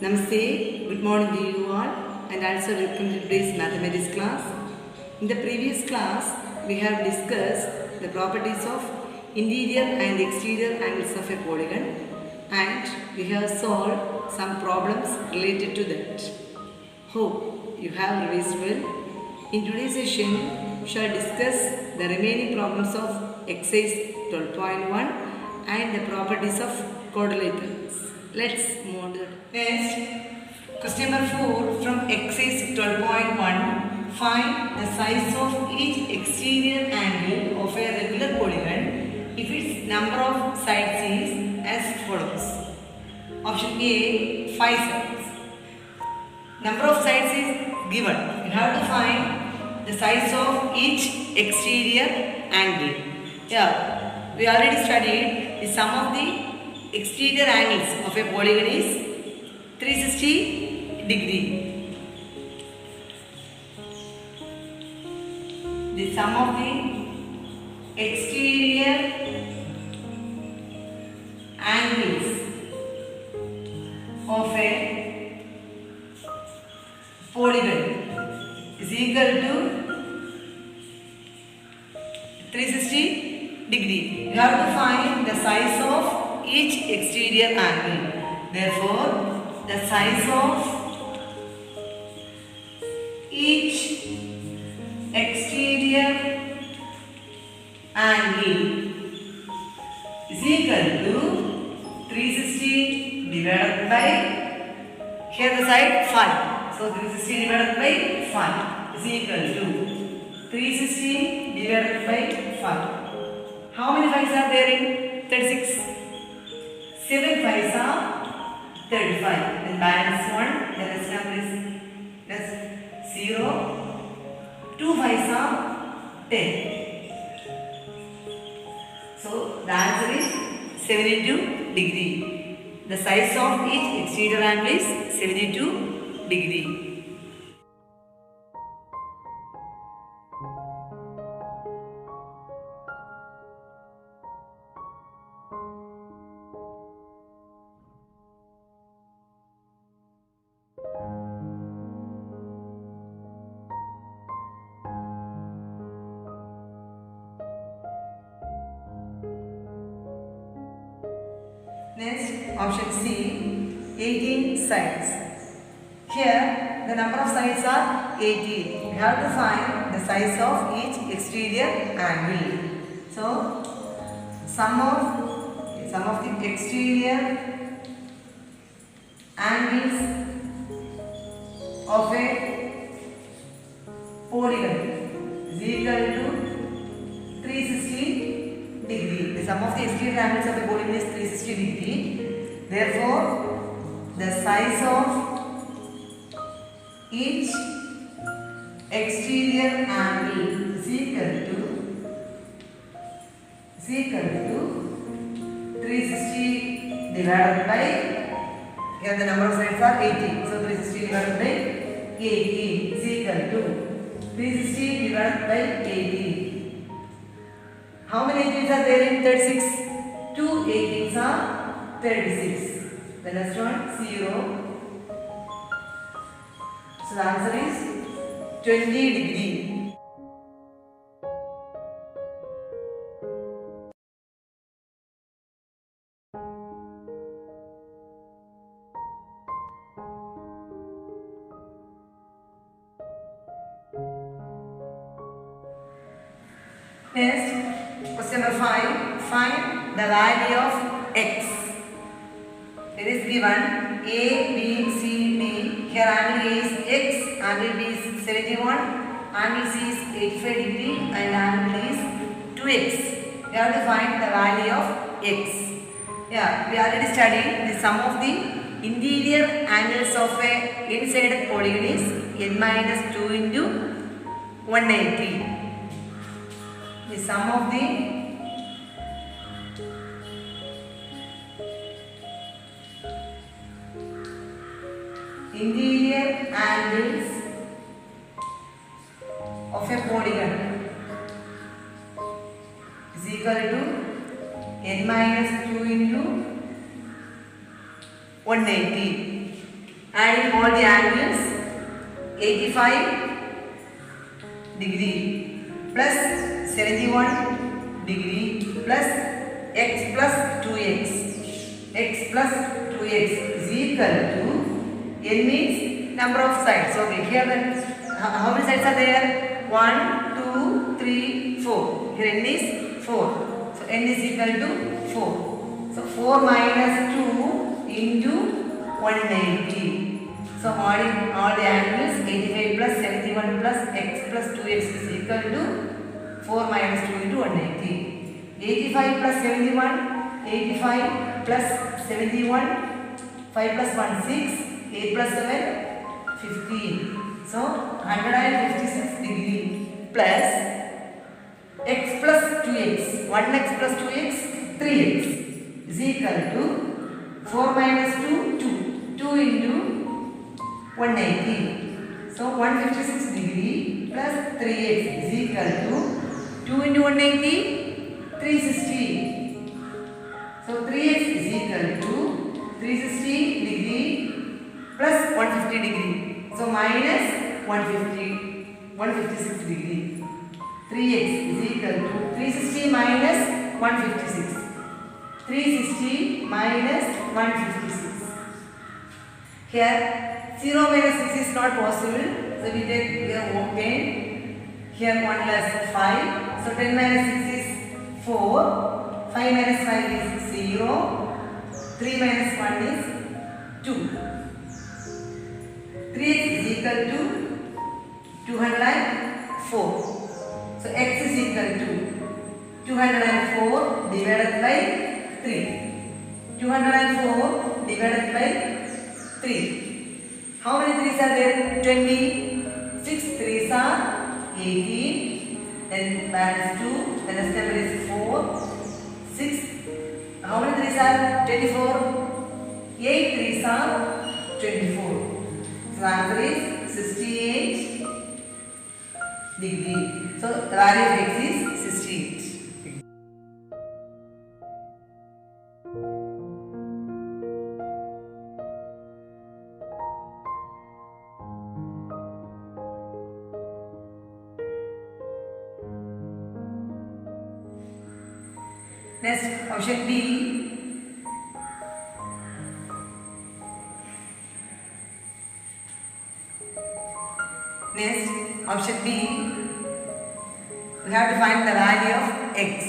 Namaste, good morning to you all and also welcome to today's mathematics class. In the previous class, we have discussed the properties of interior and exterior angles of a polygon and we have solved some problems related to that. Hope you have revised well. In today's session, we shall discuss the remaining problems of exercise 12.1 and the properties of quadrilaterals. Let's move on to next. Question number 4 from exercise 12.1. Find the size of each exterior angle of a regular polygon if its number of sides is as follows. Option A, 5 sides. Number of sides is given. You have to find the size of each exterior angle. Yeah, we already studied the sum of the exterior angles of a polygon is 360 degree. The sum of the exterior angles of a polygon is equal to 360 degree. You have to find the size of each exterior angle. Therefore, the size of each exterior angle is equal to 360 divided by, here the side 5. So 360 divided by 5 is equal to 360 divided by 5. How many 5s are there in 36? 7 5s are 35. Then balance 1. The rest number is plus 0. 2 5s are 10. So the answer is 72 degree. The size of each exterior angle is 72 degree. Next, option C, 18 sides. Here, the number of sides are 18. We have to find the size of each exterior angle. So, sum of the exterior angles of a polygon is equal to 360 degree. The sum of the exterior angles of a polygon is 360 degree. Therefore, the size of each exterior angle is equal to 360 divided by, here the number of sides are 18. So 360 divided by 18 is equal to 360 divided by 18. How many 18s are there in 36? 2 18s are 36. The next one 0. So the answer is 20 degree. Next, question number 5. Find the value of x. It is given A, B, C, D. Here angle A is x, angle B is 71, angle C is 85 degree and angle D is 2x. We have to find the value of x. Yeah, we already studied the sum of the interior angles of a inside polygon is n minus 2 into 180. The sum of the interior angles of a polygon is equal to n minus 2 into 180. adding all the angles, 85 degree plus 71 degree plus x plus 2x. X plus 2x is equal to, n means number of sides. Okay, here the, how many sides are there? 1, 2, 3, 4. Here n is 4. So n is equal to 4. So 4 minus 2 into 180. So adding all the angles, 85 plus 71 plus x plus 2x is equal to 4 minus 2 into 180. 85 plus 71, 85 plus 71, 5 plus 1, 6, 8 plus 7, 15. So 156 degree plus x plus 2x, 1x plus 2x, 3x is equal to 4 minus 2, 2. 2 into 180. So 156 degree plus 3x is equal to 2 into 180, 360. So 3x is equal to 360 degree plus 150 degree. So minus 156 degree. 3x is equal to 360 minus 156. 360 minus 156. Here 0 minus 6 is not possible. So we take here 10. Here 1 plus 5. So 10 minus 6 is 4. 5 minus 5 is 0. 3 minus 1 is 2. 3x is equal to 204. So x is equal to 204 divided by 3. 204 divided by 3. How many 3s are there? 20. 6 3s are 18. Then balance 2. The next number is 4. 6. How many 3s are? 24. 8 3s are 24. So the answer is 68 degree. So the value of x is 68. Next, option B. Next, option B. We have to find the value of x.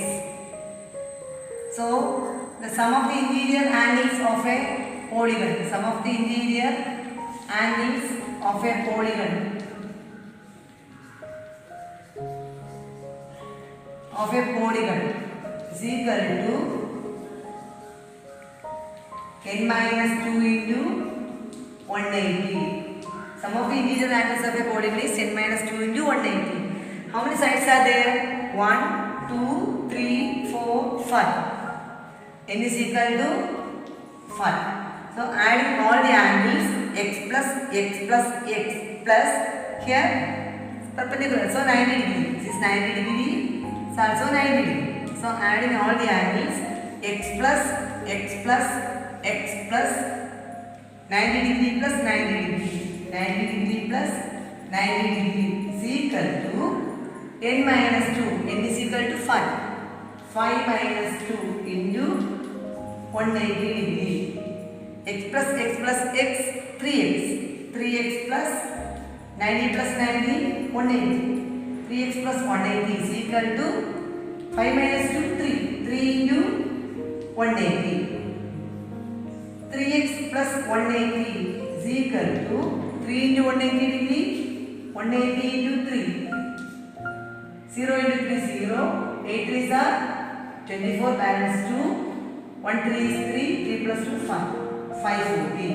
So, the sum of the interior angles of a polygon. The sum of the interior angles of a polygon. Of a polygon is equal to n minus 2 into 180. Sum of the interior angles of a polygon is n minus 2 into 180. How many sides are there? 1, 2, 3, 4, 5. N is equal to 5. So adding all the angles, x plus x plus x plus here perpendicular. So 90 degree. This is 90 degree. It's also 90 degree. So adding all the angles, x plus x plus x plus 90 degree plus 90 degree. 90 degree plus 90 degree is equal to n minus 2. N is equal to 5. 5 minus 2 into 180 degree. X plus x plus x, 3x. 3x plus 90 plus 90, 180. 3x plus 180 is equal to 5 minus 2, 3. 3 into 180. 3x plus 180 is equal to 3 into 180 degree. 180 into 3. 0 into 3 is 0. 8 3s are 24 balance 2. 1 3 is 3. 3 plus 2 5. 540.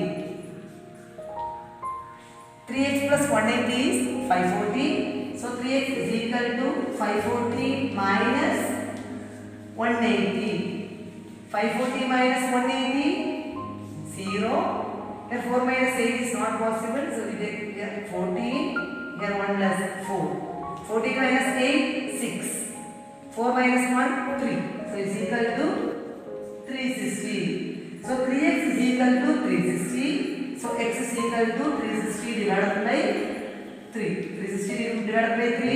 3x plus 180 is 540. So 3x is equal to 540 minus 180. 540 minus 180, 0. Here 4 minus 8 is not possible. So we take here 14. Here 1 plus 4. 14 minus 8, 6. 4 minus 1, 3. So it's equal to 360. So 3x is equal to 360. So x is is equal to 360 divided by 3. 360 divided by 3,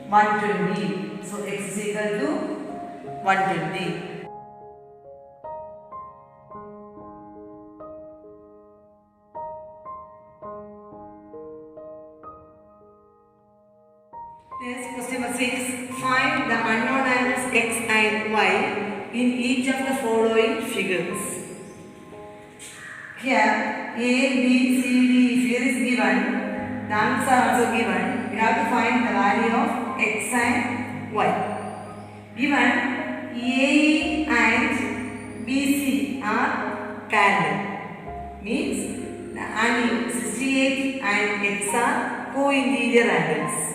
120. So x is equal to 120. Next, question number 6. Find the unknown angles x and y in each of the following figures. Here, A, B, C, D figure is given. The angles are also given. We have to find the value of x and y. Given AE and BC are parallel. Means the angle 68 and x are co-interior angles.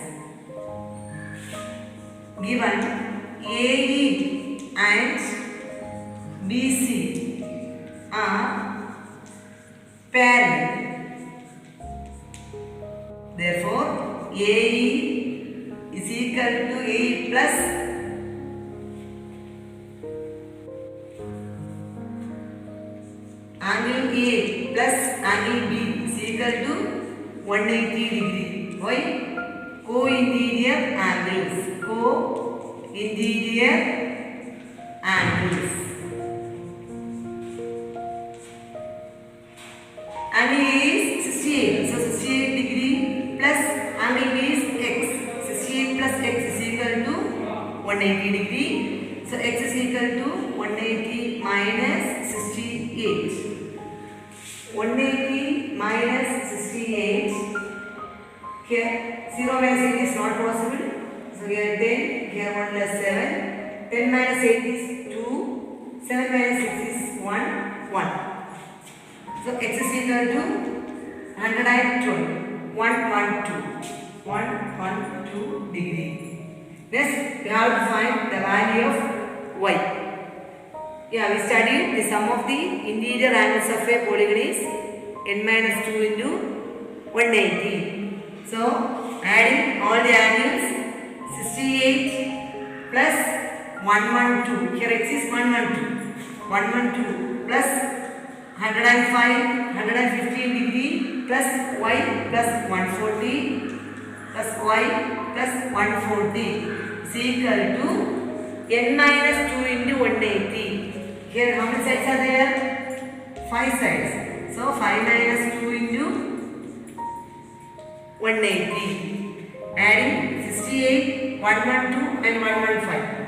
Given AE and BC are parallel. Therefore, AE is equal to AE plus angle A plus angle B is equal to 180 degree. Why? Co-interior angles. Co-interior angles. Angle A is 68. So 68 degree plus angle B is x. 68 plus x is equal to 180 degree. So x is equal to 180 minus 68. 180 minus 68. Here 0 minus 8 is not possible. So here 10, here 1 plus 7. 10 minus 8 is 2. 7 minus 6 is 1. 1. So x is equal to 112. 112 degree. Next, we have to find the value of y. Yeah, we studied the sum of the interior angles of a polygon is n minus 2 into 180. So, adding all the angles, 68 plus 112. Here x is 112. 112 plus 115 degree plus y plus 140 plus y plus 140 is equal to n minus 2 into 180. Here how many sides are there? 5 sides. So 5 minus 2 into 180. Adding 68, 112 and 115.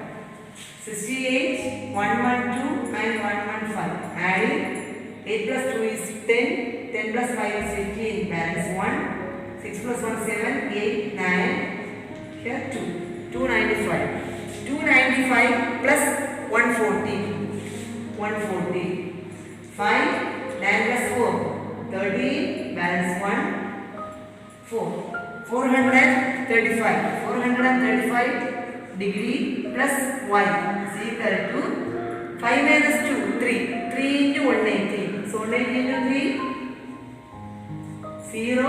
68, 112 and 115. Adding 8 plus 2 is 10. 10 plus 5 is 15. Balance 1. 6 plus 1 7. 8, 9. Here 2. 295. 295 plus 140. 140. 5. 9 plus 4. 13. Balance 1. 4. 435. 435 degree plus y is equal to 5 minus 2. 3. 3 into 180. So 180 into 3. 0.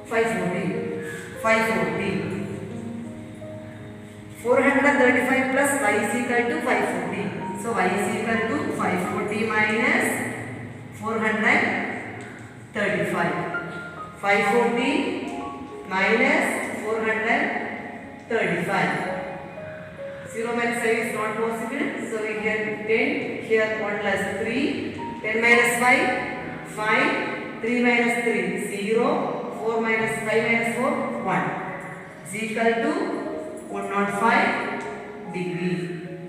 540. 540. 435 plus y is equal to 540. So y is equal to 540 minus 435. 540 minus 435. 0 minus 5 is not possible. So we get 10. Here 1 plus 3. 10 minus 5. 5. 3 minus 3. 0. 4 minus 5 minus 4. 1. Is equal to 105 degree.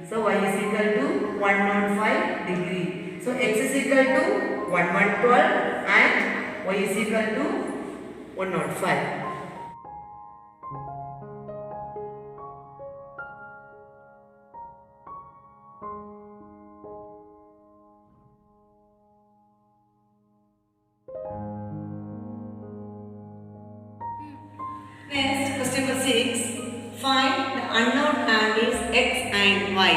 So y is equal to 105 degree. So x is equal to 112 and y is equal to 105. Next, question number 6. Find the unknown angles x and y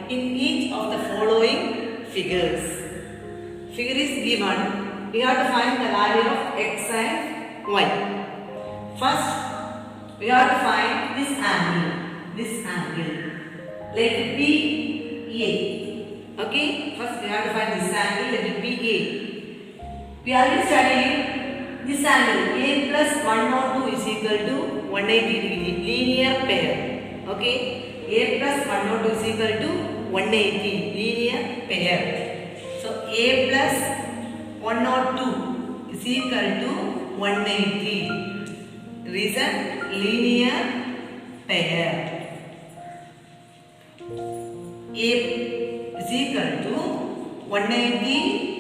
in each of the following figures. Figure is given. We have to find the value of x and y. First, we have to find this angle. Let it be A. Okay. First, we have to find this angle. Let it be A. We already studied this angle A plus 102 is equal to 180 degree, linear pair. Okay, A plus 102 is equal to 180, linear pair. So A plus 102 is equal to 180. Reason, linear pair. A is equal to 180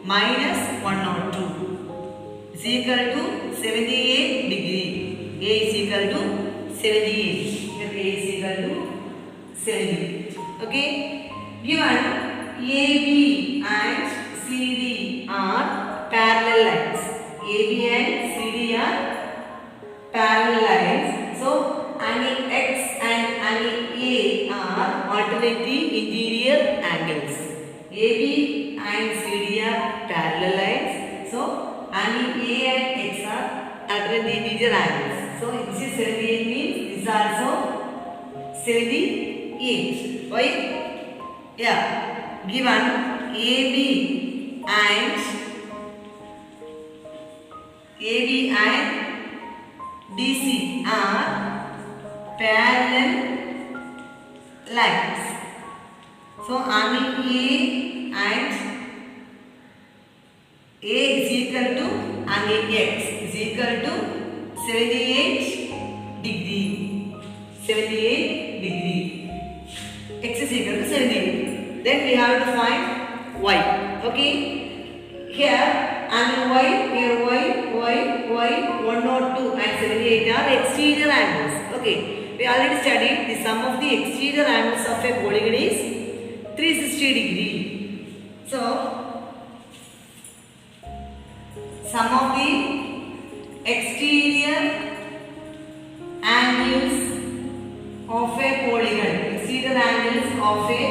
minus 102 is equal to 78 degree. A is equal to 78. A is equal to 78. Okay. Given AB and CD are parallel lines. AB and CD are parallel lines. So angle X and angle A are alternating interior angles. AB and CD are parallel lines. So angle A and X are alternating interior angles. So this is 78 means this is also 78. Why? Yeah. Given AB and DC are parallel lines. So angle A is equal to angle X is equal to 78 degree. 78 degree. X is equal to 78. Then we have to find Y. Okay. Here angle Y, here Y, 102 and 78 are exterior angles. Okay. We already studied the sum of the exterior angles of a polygon is 360 degree. So sum of the exterior angles of a polygon, exterior angles of a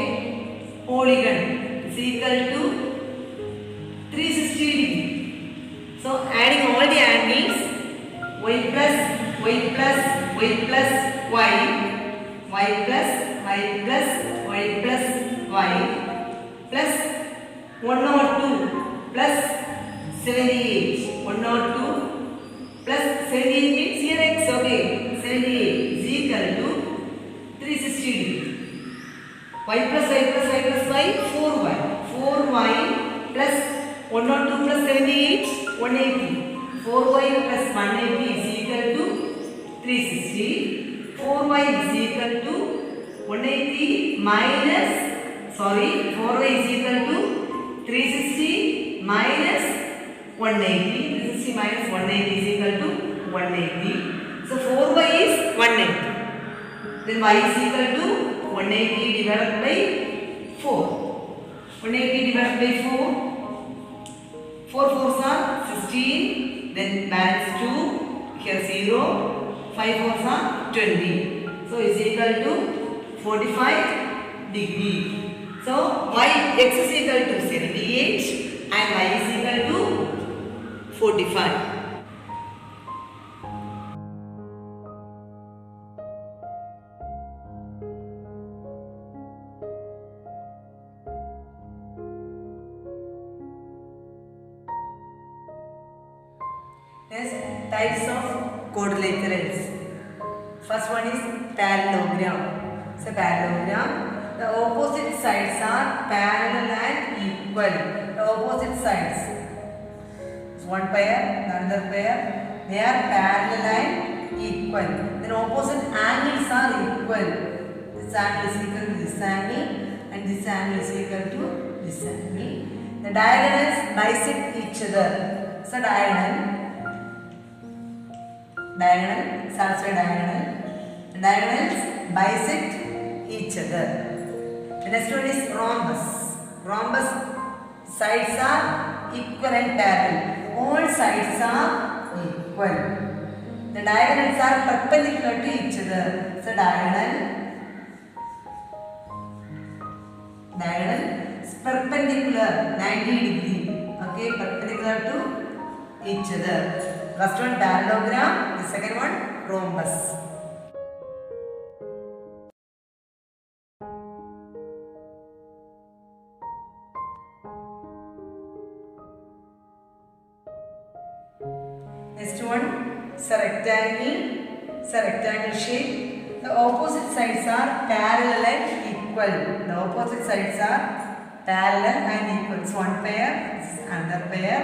polygon is equal to 360 degree. So adding all the angles, y plus y plus y plus y, y plus y plus y plus y plus 102 plus 78. 102 plus 78 means here x. Okay, 78 is equal to 360 degree. Y plus y plus y plus y, 4y. 4y plus 102 plus 78, 180. 4y plus 180 is equal to 360. 4y is equal to 180 minus, 4y is equal to 360 minus 180. 360 minus 180 is equal to 180. So 4y is 180. Then y is equal to 180 divided by 4. 180 divided by 4. 4 fours are 16. Then balance 2. Here 0. 5 fours are 20. So is equal to 45 degree. So x is equal to 78 and y is equal to 45. Next, types of quadrilaterals. First one is parallelogram. So parallelogram, the opposite sides are parallel and equal. The opposite sides, one pair, another pair, they are parallel and equal. Then opposite angles are equal. This angle is equal to this angle and this angle is equal to this angle. The diagonals bisect each other. So diagonal is also diagonal. The diagonals bisect each other. The next one is rhombus. Rhombus sides are equal and parallel. All sides are equal. The diagonals are perpendicular to each other. So diagonal is perpendicular 90 degree. Okay, perpendicular to each other. First one parallelogram, the second one rhombus. Next one, it's a rectangle. It's a rectangle shape. The opposite sides are parallel and equal. The opposite sides are parallel and equal. It's one pair, this is another pair.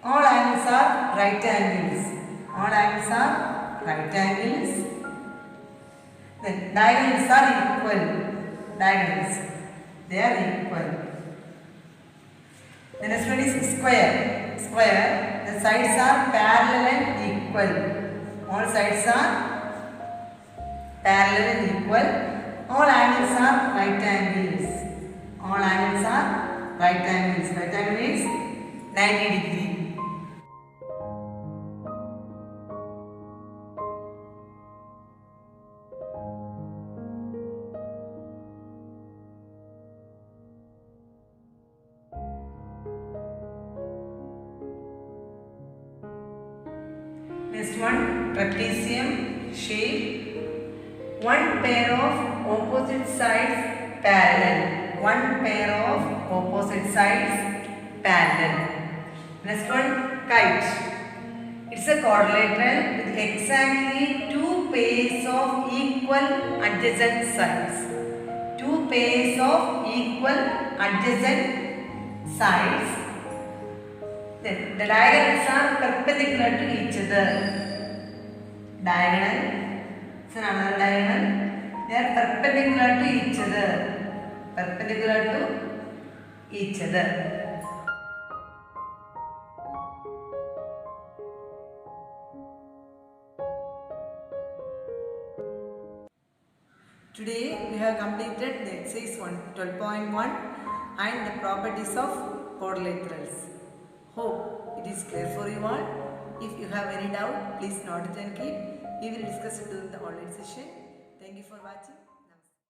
All angles are right angles. All angles are right angles. Then diagonals are equal. Diagonals, they are equal. The next one is square. Square, the sides are parallel and equal. All sides are parallel and equal. All angles are right angles. All angles are right angles. Right angle means 90 degree. Next one, trapezium shape. One pair of opposite sides parallel. One pair of opposite sides parallel. Next one, kite. It's a quadrilateral with exactly two pairs of equal adjacent sides. Two pairs of equal adjacent sides. Then the diagonals are perpendicular to each other. Diagonal, it's another diagonal. They are perpendicular to each other. Perpendicular to each other. Today we have completed the exercise 12.1 and the properties of quadrilaterals. Hope it is clear for you all. If you have any doubt, please note it and keep. We will discuss it during the online session. Thank you for watching.